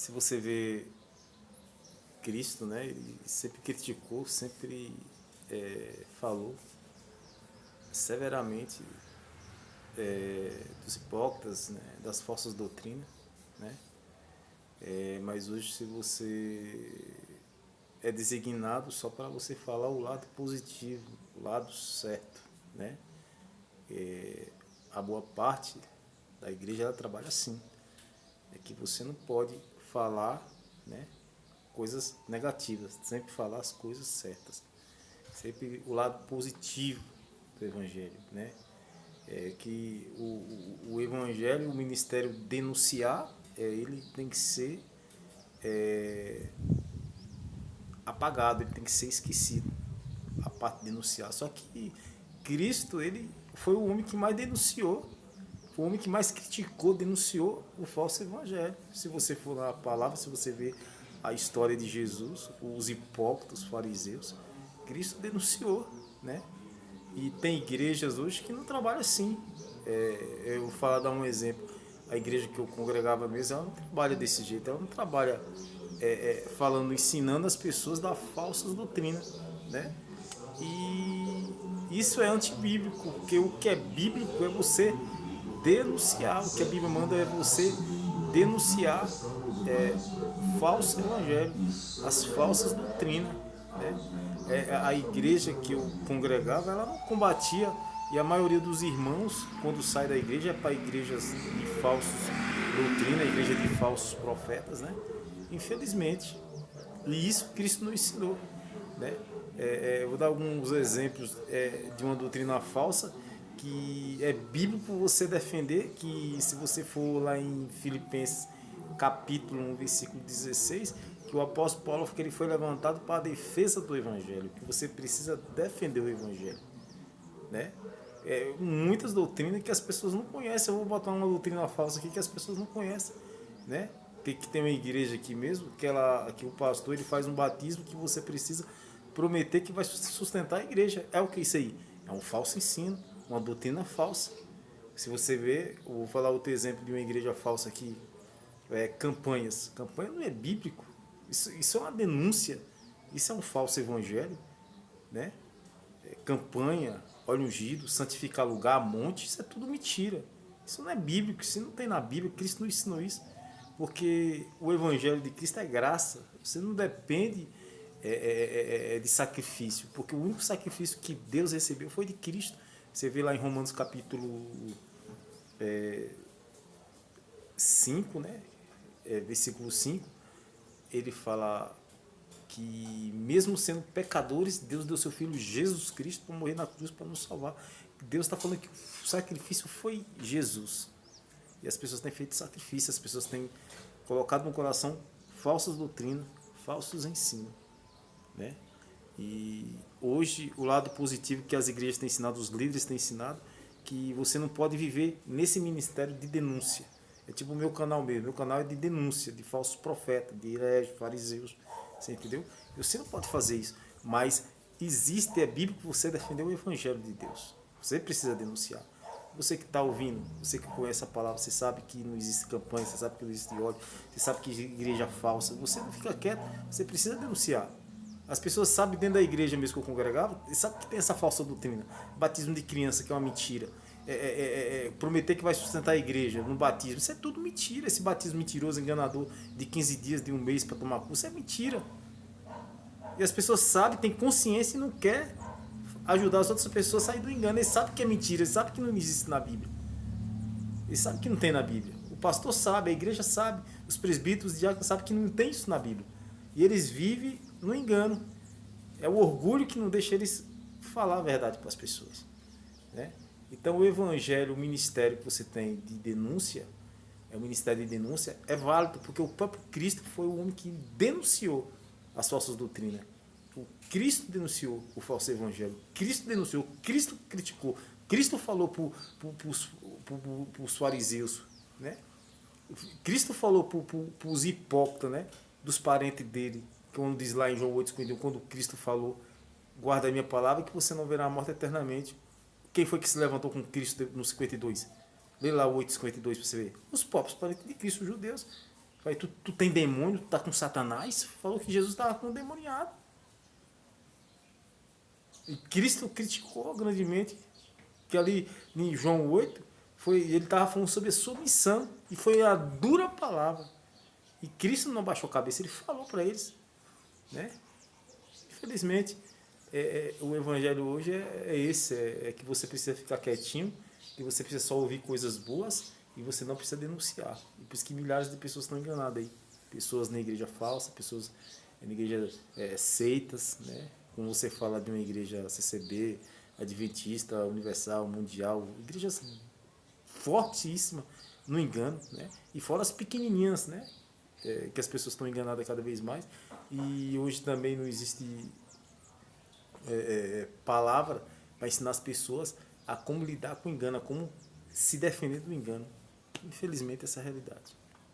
Se você vê Cristo, né, ele sempre criticou, sempre falou severamente dos hipócritas, né, das falsas doutrinas, né? Mas hoje, se você é designado só para você falar o lado positivo, o lado certo, né? A boa parte da igreja ela trabalha assim, é que você não pode falar, né, coisas negativas, sempre falar as coisas certas, sempre o lado positivo do evangelho, né? É que o evangelho, o ministério denunciar, ele tem que ser apagado, ele tem que ser esquecido, a parte de denunciar. Só que Cristo, ele foi o homem que mais denunciou, foi o homem que mais criticou, denunciou o falso evangelho. Se você for na palavra, se você ver a história de Jesus, os hipócritas, os fariseus, Cristo denunciou, né? E tem igrejas hoje que não trabalham assim. Eu vou falar, dar um exemplo. A igreja que eu congregava mesmo, ela não trabalha desse jeito. Ela não trabalha falando, ensinando as pessoas da falsas doutrinas, né? E isso é antibíblico, porque o que é bíblico é você denunciar. O que a Bíblia manda é você denunciar o falso evangelho, as falsas doutrinas, né? A igreja que eu congregava, ela não combatia, e a maioria dos irmãos, quando sai da igreja, é para igrejas de falsos doutrina, igreja de falsos profetas, né? Infelizmente. E isso Cristo nos ensinou, né? Eu vou dar alguns exemplos de uma doutrina falsa que é bíblico você defender, que se você for lá em Filipenses capítulo 1, versículo 16, que o apóstolo Paulo que ele foi levantado para a defesa do evangelho, que você precisa defender o evangelho, né? Muitas doutrinas que as pessoas não conhecem. Eu vou botar uma doutrina falsa aqui que as pessoas não conhecem, né? Que tem uma igreja aqui mesmo que o pastor ele faz um batismo que você precisa prometer que vai sustentar a igreja. É o que é isso aí? É um falso ensino, uma doutrina falsa. Se você ver, eu vou falar outro exemplo de uma igreja falsa aqui, campanhas. Campanha não é bíblico. Isso é uma denúncia. Isso é um falso evangelho, né? Campanha, óleo ungido, santificar lugar, monte, isso é tudo mentira. Isso não é bíblico, isso não tem na Bíblia, Cristo não ensinou isso. Porque o Evangelho de Cristo é graça, você não depende de sacrifício, porque o único sacrifício que Deus recebeu foi de Cristo. Você vê lá em Romanos capítulo 5, né? Versículo 5, ele fala que mesmo sendo pecadores, Deus deu seu Filho Jesus Cristo para morrer na cruz para nos salvar. Deus está falando que o sacrifício foi Jesus. E as pessoas têm feito sacrifício, as pessoas têm colocado no coração falsas doutrinas, falsos ensinos, né? E hoje o lado positivo que as igrejas têm ensinado, os líderes têm ensinado, que você não pode viver nesse ministério de denúncia. É tipo o meu canal mesmo. Meu canal é de denúncia, de falsos profetas, de hereges, fariseus. Você entendeu? Você não pode fazer isso. Mas existe, é bíblico você defender o evangelho de Deus. Você precisa denunciar. Você que está ouvindo, você que conhece a palavra, você sabe que não existe campanha, você sabe que não existe ódio, você sabe que igreja é falsa. Você não fica quieto, você precisa denunciar. As pessoas sabem dentro da igreja mesmo que eu congregava, sabe que tem essa falsa doutrina. Batismo de criança, que é uma mentira. Prometer que vai sustentar a igreja no batismo. Isso é tudo mentira. Esse batismo mentiroso, enganador, de 15 dias, de um mês para tomar curso, é mentira. E as pessoas sabem, têm consciência e não quer ajudar as outras pessoas a sair do engano. Eles sabem que é mentira, eles sabem que não existe na Bíblia. Eles sabem que não tem na Bíblia. O pastor sabe, a igreja sabe, os presbíteros, os diáconos sabem que não tem isso na Bíblia. E eles vivem no engano. É o orgulho que não deixa eles falar a verdade para as pessoas, né? Então o evangelho, o ministério que você tem de denúncia, o ministério de denúncia é válido, porque o próprio Cristo foi o homem que denunciou as falsas doutrinas. O Cristo denunciou o falso evangelho. Cristo denunciou, Cristo criticou, Cristo falou para os fariseus, né? Cristo falou para os hipócritas, né? Dos parentes dele, quando diz lá em João 8,51, quando Cristo falou, guarda a minha palavra que você não verá a morte eternamente. Quem foi que se levantou com Cristo no 52? Lê lá o 8,52 para você ver. Os próprios parentes de Cristo, os judeus. Falei, tu tem demônio, tu tá com Satanás? Falou que Jesus estava com um demoniado. E Cristo criticou grandemente, que ali em João 8, ele estava falando sobre a submissão, e foi a dura palavra. E Cristo não baixou a cabeça, ele falou para eles. Né? Infelizmente, o evangelho hoje é esse, é que você precisa ficar quietinho, que você precisa só ouvir coisas boas, e você não precisa denunciar. E por isso que milhares de pessoas estão enganadas aí. Pessoas na igreja falsa, pessoas na igreja seitas, né? Como você fala de uma igreja CCB, Adventista, Universal, Mundial, igrejas fortíssimas no engano, né? E fora as pequenininhas, né? Que as pessoas estão enganadas cada vez mais. E hoje também não existe palavra para ensinar as pessoas a como lidar com o engano, a como se defender do engano. Infelizmente, essa é a realidade.